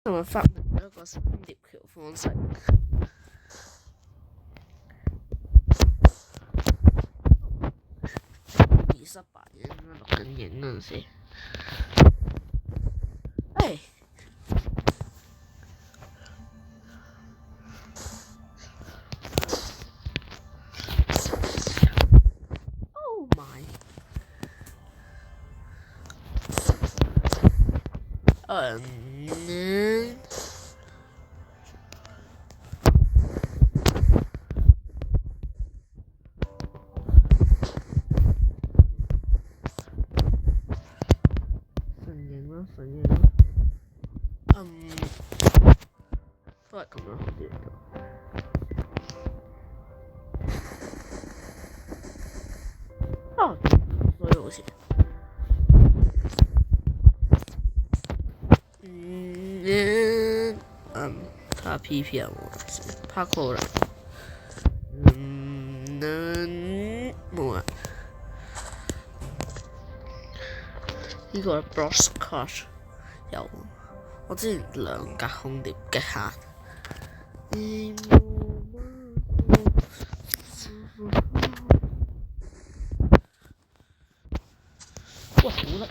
係咪發明咗一個新疊橋方式？而失敗嘅，應該錄緊影嗰陣時。Oh my！順應啦，都係咁樣好啲。所以好似睇下 PP 有冇先 ，Parkour 啦，冇啊。呢個 Bros Cut 有，我之前2格空碟極限。哇！好叻。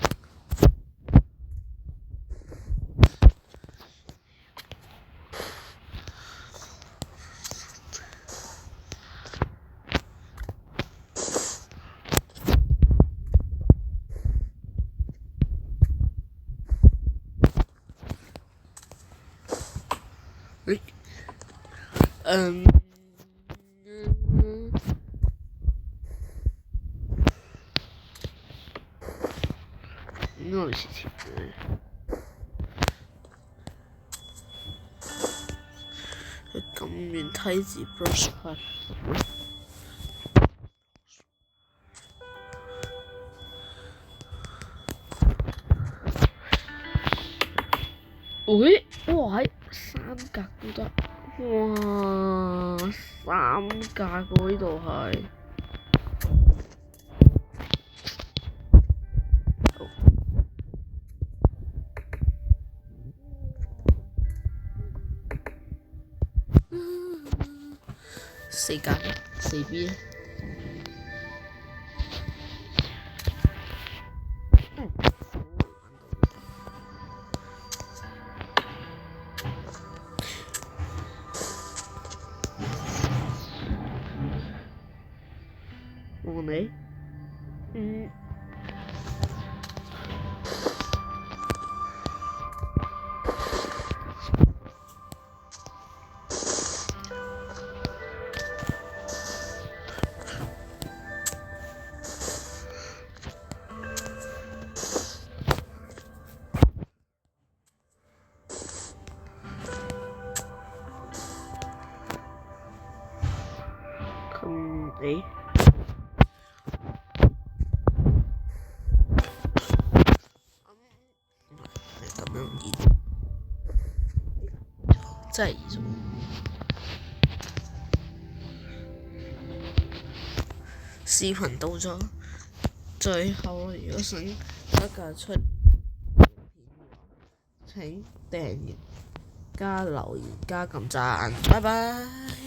應該係前嘅。佢咁遠梯子 brush cut。喂，哇，3格都得，哇，3格喎呢度係。4格4B 咧。望你，你。咁樣易，真係易咗。視頻到咗最後，如果想大家出片嘅話，請訂閱、加留言、加撳讚，拜拜。